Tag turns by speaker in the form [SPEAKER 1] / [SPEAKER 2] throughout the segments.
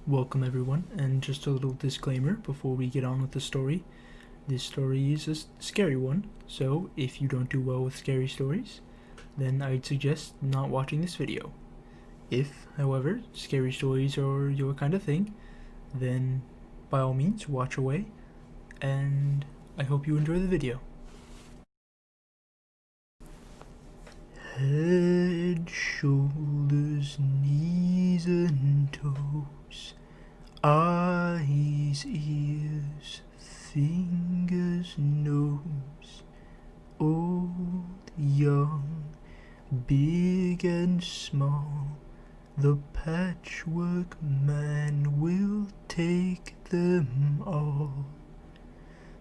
[SPEAKER 1] Welcome everyone, and just a little disclaimer before we get on with the story. This story is a scary one, so if you don't do well with scary stories, then I'd suggest not watching this video. If, however, scary stories are your kind of thing, then by all means watch away, and I hope you enjoy the video. Head, shoulders, knees and toes, eyes, ears, fingers, nose, old, young, big and small, the Patchwork Man will take them all.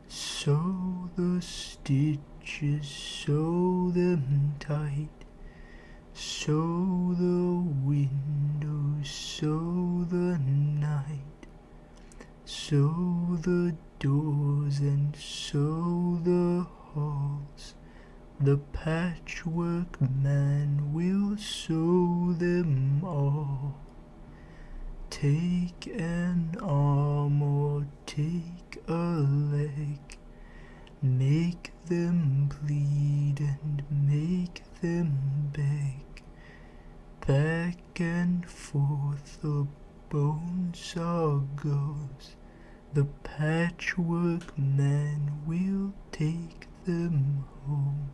[SPEAKER 1] Sew the stitches, sew them tight, sew the windows, sew the night, sew the doors and sew the halls. The Patchwork Man will sew them all. Take an arm or take a leg, make them bleed and make them beg. Back and forth the bone saw goes, the Patchwork Man will take them home.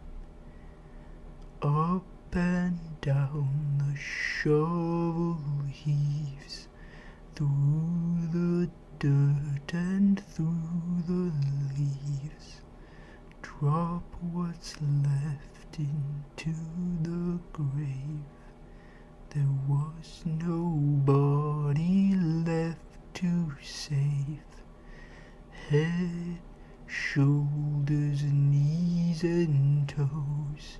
[SPEAKER 1] Up and down the shovel heaves, through the dirt and through the leaves. Drop what's left into the grave. There was nobody left to save. Head, shoulders, knees and toes,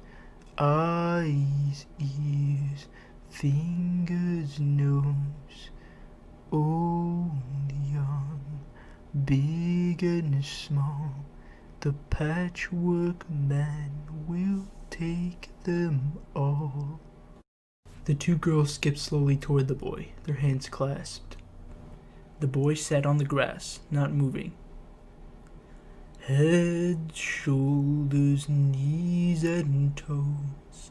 [SPEAKER 1] eyes, ears, fingers, nose, old, young, big and small, the Patchwork Man will take them all. The two girls skipped slowly toward the boy, their hands clasped. The boy sat on the grass, not moving. Head, shoulders, knees and toes,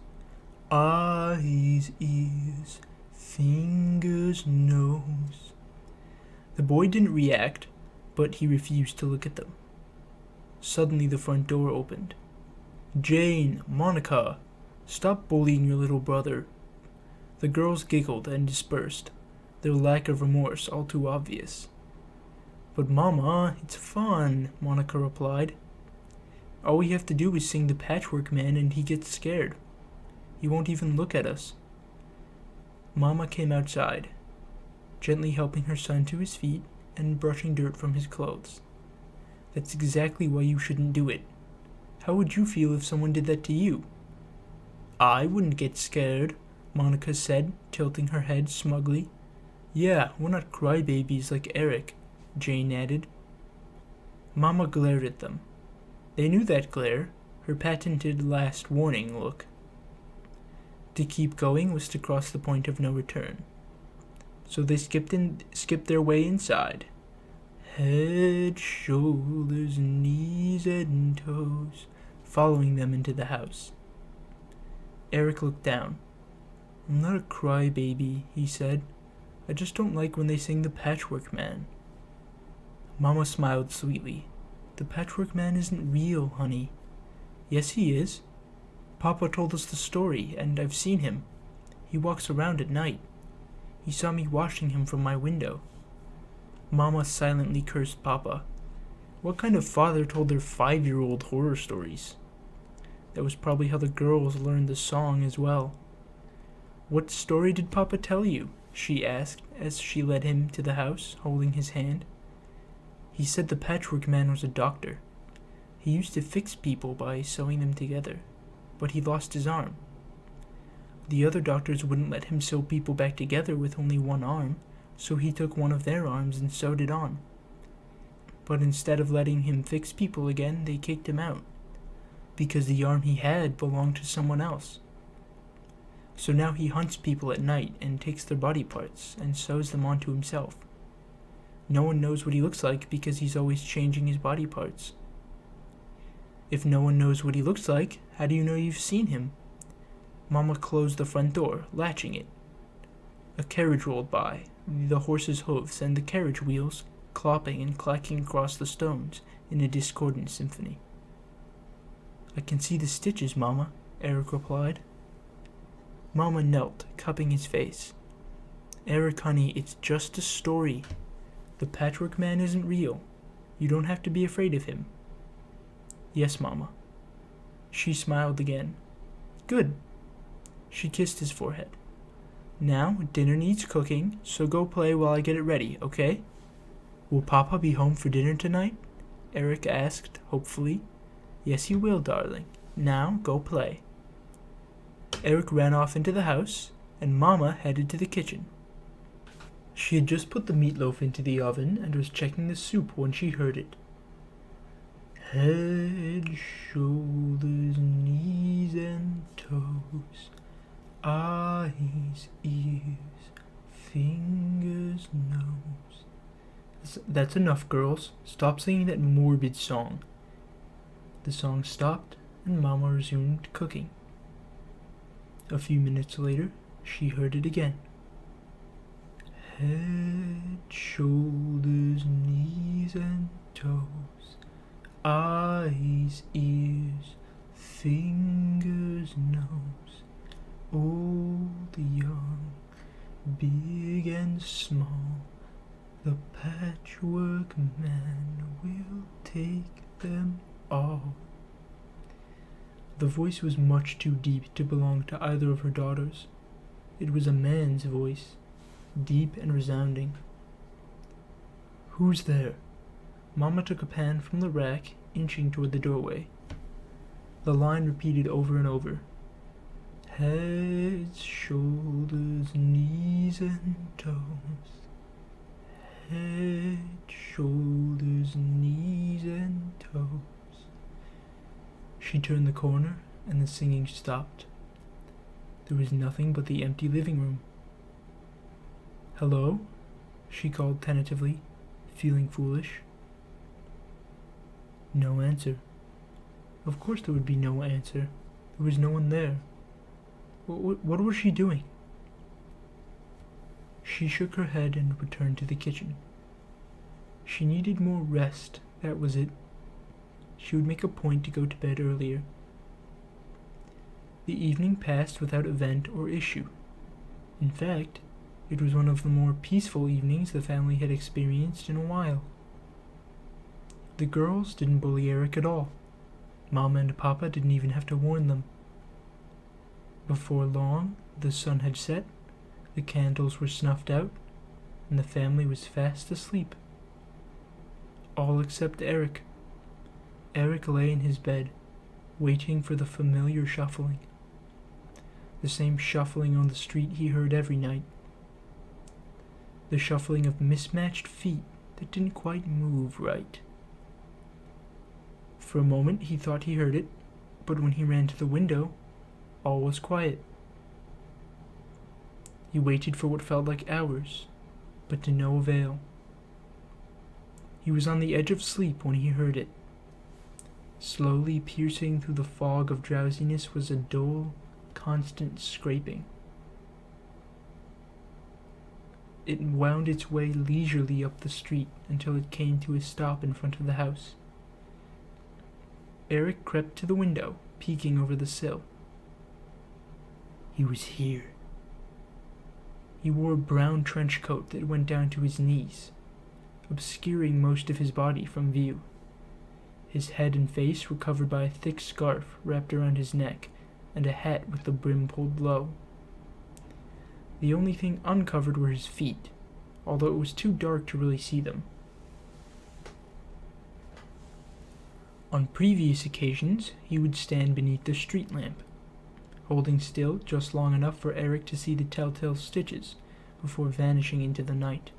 [SPEAKER 1] eyes, ears, fingers, nose. The boy didn't react, but he refused to look at them. Suddenly the front door opened. "Jane, Monica, stop bullying your little brother." The girls giggled and dispersed, their lack of remorse all too obvious. "But Mama, it's fun," Monica replied. "All we have to do is sing the Patchwork Man and he gets scared. He won't even look at us." Mama came outside, gently helping her son to his feet and brushing dirt from his clothes. "That's exactly why you shouldn't do it. How would you feel if someone did that to you?" "I wouldn't get scared," Monica said, tilting her head smugly. "Yeah, we're not crybabies like Eric," Jane added. Mama glared at them. They knew that glare, her patented last warning look. To keep going was to cross the point of no return. So they skipped their way inside. Head, shoulders, knees and toes, following them into the house. Eric looked down. "I'm not a crybaby," he said. "I just don't like when they sing the Patchwork Man." Mama smiled sweetly. "The Patchwork Man isn't real, honey." "Yes, he is. Papa told us the story, and I've seen him. He walks around at night. He saw me watching him from my window." Mama silently cursed Papa. What kind of father told their 5-year-old horror stories? That was probably how the girls learned the song as well. "What story did Papa tell you?" she asked as she led him to the house, holding his hand. "He said the Patchwork Man was a doctor. He used to fix people by sewing them together, but he lost his arm. The other doctors wouldn't let him sew people back together with only one arm, so he took one of their arms and sewed it on. But instead of letting him fix people again, they kicked him out, because the arm he had belonged to someone else. So now he hunts people at night and takes their body parts and sews them onto himself, No one knows what he looks like because he's always changing his body parts. If no one knows what he looks like, how do you know you've seen him? Mama closed the front door, latching it. A carriage rolled by, the horse's hoofs and the carriage wheels clopping and clacking across the stones in a discordant symphony. I can see the stitches, Mama, Eric replied. Mama knelt, cupping his face. Eric, honey, it's just a story. The Patchwork Man isn't real. You don't have to be afraid of him. Yes, Mama. She smiled again. Good. She kissed his forehead. Now, dinner needs cooking, so go play while I get it ready, okay? Will Papa be home for dinner tonight? Eric asked, hopefully. Yes, he will, darling. Now, go play. Eric ran off into the house, and Mama headed to the kitchen. She had just put the meatloaf into the oven and was checking the soup when she heard it. Head, shoulders, knees and toes, eyes, ears, fingers, nose. That's enough, girls. Stop singing that morbid song. The song stopped, and Mama resumed cooking. A few minutes later, she heard it again. Head, shoulders, knees and toes, eyes, ears, fingers, nose, old, young, big and small, the Patchwork Man will take them all. The voice was much too deep to belong to either of her daughters. It was a man's voice, deep and resounding. Who's there? Mama took a pan from the rack, inching toward the doorway. The line repeated over and over. Heads, shoulders, knees and toes. Head, shoulders, knees and toes. She turned the corner, and the singing stopped. There was nothing but the empty living room. Hello? She called tentatively, feeling foolish. No answer. Of course there would be no answer. There was no one there. What was she doing? She shook her head and returned to the kitchen. She needed more rest, that was it. She would make a point to go to bed earlier. The evening passed without event or issue. In fact, it was one of the more peaceful evenings the family had experienced in a while. The girls didn't bully Eric at all. Mama and Papa didn't even have to warn them. Before long, the sun had set, the candles were snuffed out, and the family was fast asleep. All except Eric. Eric lay in his bed, waiting for the familiar shuffling. The same shuffling on the street he heard every night. The shuffling of mismatched feet that didn't quite move right. For a moment he thought he heard it, but when he ran to the window, all was quiet. He waited for what felt like hours, but to no avail. He was on the edge of sleep when he heard it. Slowly piercing through the fog of drowsiness was a dull, constant scraping. It wound its way leisurely up the street until it came to a stop in front of the house. Eric crept to the window, peeking over the sill. He was here. He wore a brown trench coat that went down to his knees, obscuring most of his body from view. His head and face were covered by a thick scarf wrapped around his neck and a hat with the brim pulled low. The only thing uncovered were his feet, although it was too dark to really see them. On previous occasions, he would stand beneath the street lamp, holding still just long enough for Eric to see the telltale stitches before vanishing into the night.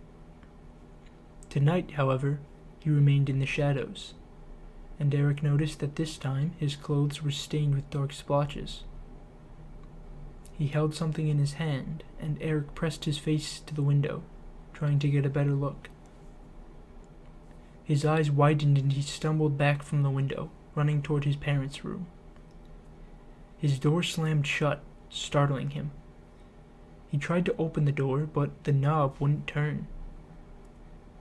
[SPEAKER 1] Tonight, however, he remained in the shadows, and Eric noticed that this time his clothes were stained with dark splotches. He held something in his hand, and Eric pressed his face to the window, trying to get a better look. His eyes widened and he stumbled back from the window, running toward his parents' room. His door slammed shut, startling him. He tried to open the door, but the knob wouldn't turn.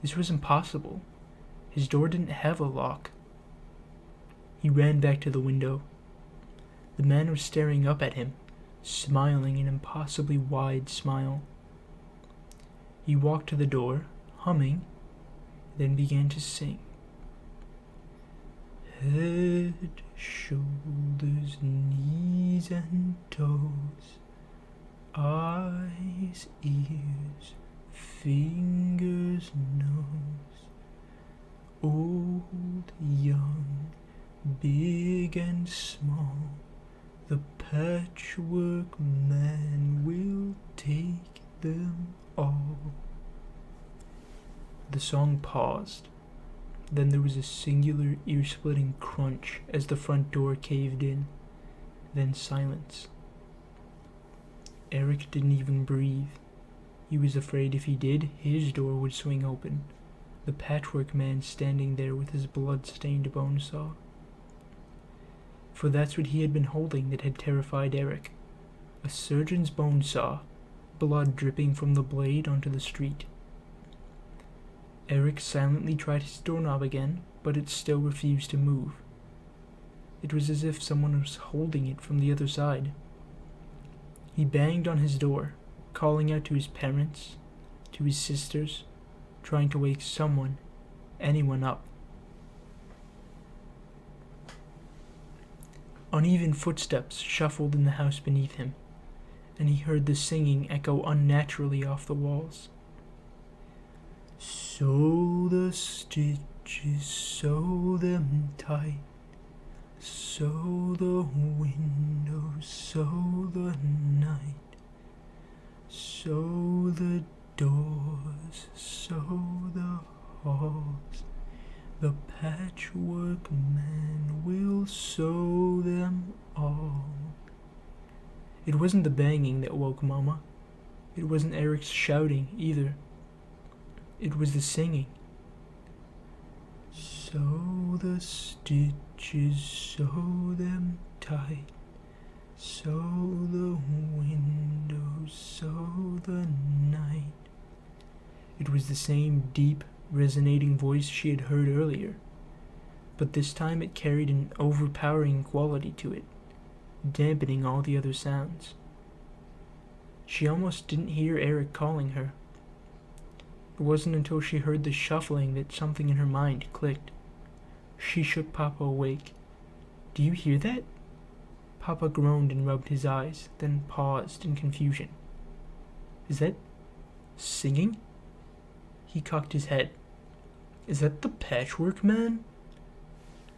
[SPEAKER 1] This was impossible. His door didn't have a lock. He ran back to the window. The man was staring up at him, smiling an impossibly wide smile. He walked to the door, humming, then began to sing. Head, shoulders, knees and toes, eyes, ears, fingers, nose, old, young, big and small, the Patchwork Man will take them all. The song paused. Then there was a singular ear-splitting crunch as the front door caved in. Then silence. Eric didn't even breathe. He was afraid if he did, his door would swing open, the Patchwork Man standing there with his blood-stained bone saw. For that's what he had been holding that had terrified Eric. A surgeon's bone saw, blood dripping from the blade onto the street. Eric silently tried his doorknob again, but it still refused to move. It was as if someone was holding it from the other side. He banged on his door, calling out to his parents, to his sisters, trying to wake someone, anyone up. Uneven footsteps shuffled in the house beneath him, and he heard the singing echo unnaturally off the walls. Sew the stitches, sew them tight, sew the windows, sew the night, sew the doors, sew the halls, the Patchwork Man will sew them all. It wasn't the banging that woke Mama. It wasn't Eric's shouting either. It was the singing. Sew the stitches, sew them tight, sew the windows, sew the night. It was the same deep, resonating voice she had heard earlier, but this time it carried an overpowering quality to it, dampening all the other sounds. She almost didn't hear Eric calling her. It wasn't until she heard the shuffling that something in her mind clicked. She shook Papa awake. "Do you hear that?" Papa groaned and rubbed his eyes, then paused in confusion. "Is that singing?" He cocked his head. "Is that the Patchwork Man?"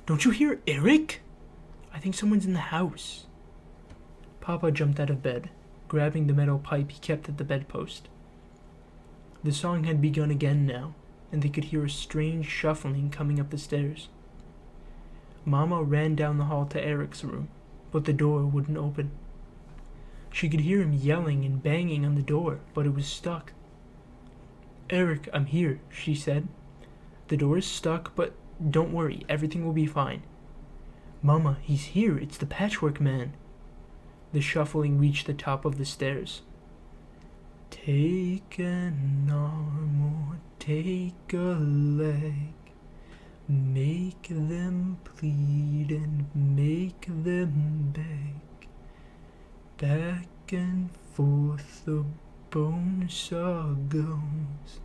[SPEAKER 1] "Don't you hear Eric? I think someone's in the house." Papa jumped out of bed, grabbing the metal pipe he kept at the bedpost. The song had begun again now, and they could hear a strange shuffling coming up the stairs. Mama ran down the hall to Eric's room, but the door wouldn't open. She could hear him yelling and banging on the door, but it was stuck. "Eric, I'm here," she said. "The door is stuck, but don't worry, everything will be fine." "Mama, he's here, it's the Patchwork Man." The shuffling reached the top of the stairs. Take an arm or take a leg, make them plead and make them beg. Back and forth the bone saw goes,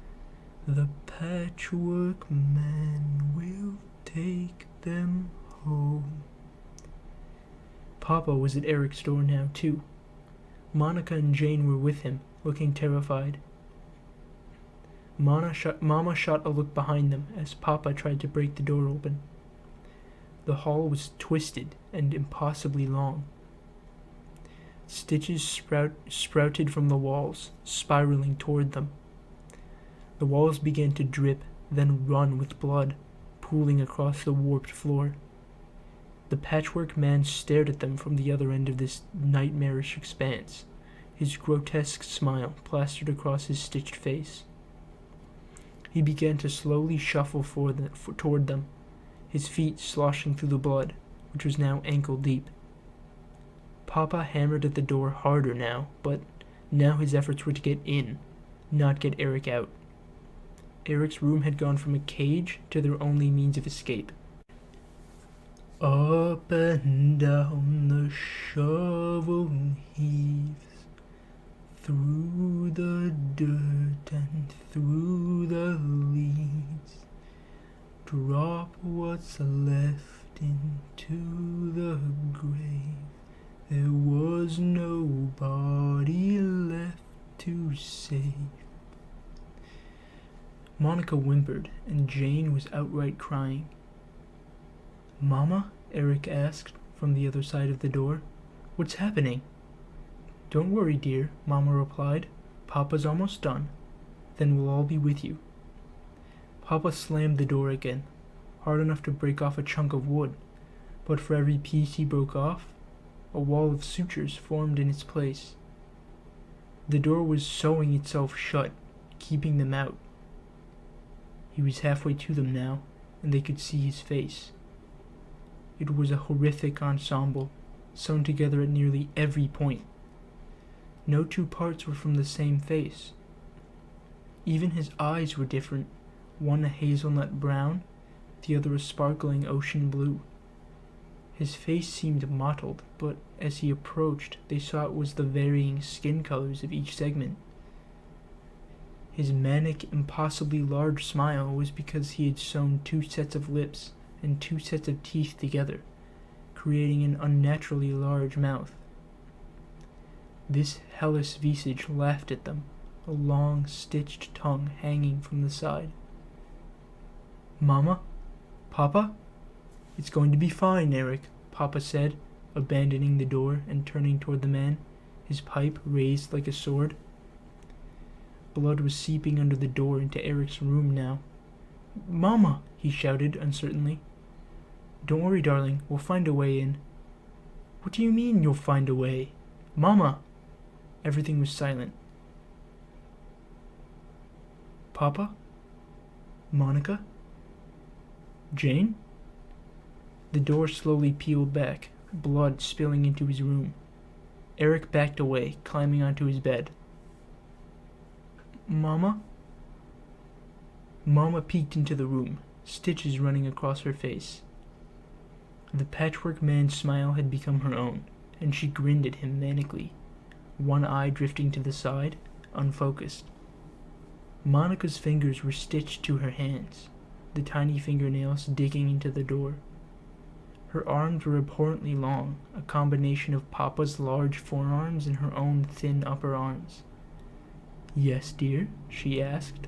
[SPEAKER 1] the Patchwork Man will take them home. Papa was at Eric's door now, too. Monica and Jane were with him, looking terrified. Mama shot a look behind them as Papa tried to break the door open. The hall was twisted and impossibly long. Stitches sprouted from the walls, spiraling toward them. The walls began to drip, then run with blood, pooling across the warped floor. The Patchwork Man stared at them from the other end of this nightmarish expanse, his grotesque smile plastered across his stitched face. He began to slowly shuffle toward them, his feet sloshing through the blood, which was now ankle-deep. Papa hammered at the door harder now, but now his efforts were to get in, not get Eric out. Eric's room had gone from a cage to their only means of escape. Up and down the shovel heaves, through the dirt and through the leaves, drop what's left into the grave. There was nobody left to save. Monica whimpered, and Jane was outright crying. "Mama?" Eric asked from the other side of the door. "What's happening?" "Don't worry, dear," Mama replied. "Papa's almost done. Then we'll all be with you." Papa slammed the door again, hard enough to break off a chunk of wood, but for every piece he broke off, a wall of sutures formed in its place. The door was sewing itself shut, keeping them out. He was halfway to them now, and they could see his face. It was a horrific ensemble, sewn together at nearly every point. No two parts were from the same face. Even his eyes were different, one a hazelnut brown, the other a sparkling ocean blue. His face seemed mottled, but as he approached, they saw it was the varying skin colors of each segment. His manic, impossibly large smile was because he had sewn 2 sets of lips and 2 sets of teeth together, creating an unnaturally large mouth. This hellish visage laughed at them, a long, stitched tongue hanging from the side. "Mama? Papa? It's going to be fine, Eric," Papa said, abandoning the door and turning toward the man, his pipe raised like a sword. Blood was seeping under the door into Eric's room now. "Mama!" he shouted uncertainly. "Don't worry, darling, we'll find a way in." "What do you mean, you'll find a way? Mama!" Everything was silent. "Papa? Monica? Jane?" The door slowly peeled back, blood spilling into his room. Eric backed away, climbing onto his bed. "Mama?" Mama peeked into the room, stitches running across her face. The Patchwork Man's smile had become her own, and she grinned at him manically, one eye drifting to the side, unfocused. Monica's fingers were stitched to her hands, the tiny fingernails digging into the door. Her arms were abhorrently long, a combination of Papa's large forearms and her own thin upper arms. "Yes, dear?" she asked,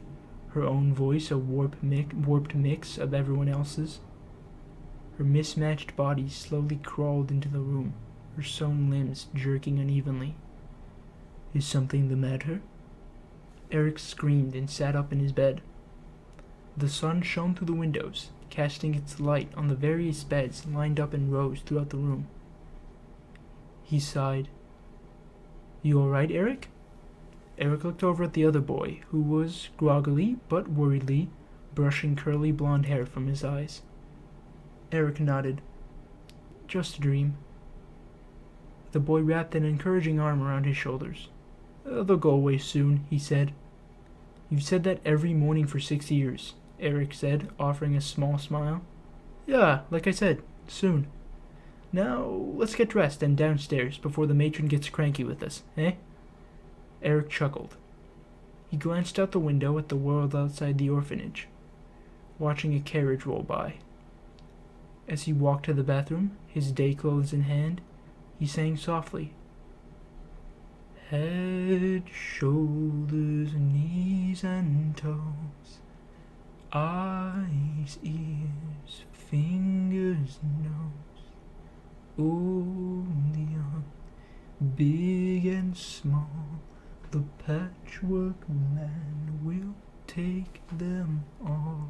[SPEAKER 1] her own voice a warped mix of everyone else's. Her mismatched body slowly crawled into the room, her sewn limbs jerking unevenly. "Is something the matter?" Eric screamed and sat up in his bed. The sun shone through the windows, casting its light on the various beds lined up in rows throughout the room. He sighed. "You all right, Eric?" Eric looked over at the other boy, who was, groggily but worriedly, brushing curly blonde hair from his eyes. Eric nodded. "Just a dream." The boy wrapped an encouraging arm around his shoulders. "They'll go away soon," he said. "You've said that every morning for 6 years," Eric said, offering a small smile. "Yeah, like I said, soon. Now, let's get dressed and downstairs before the matron gets cranky with us, eh?" Eric chuckled. He glanced out the window at the world outside the orphanage, watching a carriage roll by. As he walked to the bathroom, his day clothes in hand, he sang softly. "Head, shoulders, knees and toes, eyes, ears, fingers, nose, old and young, big and small, the Patchwork Man will take them all."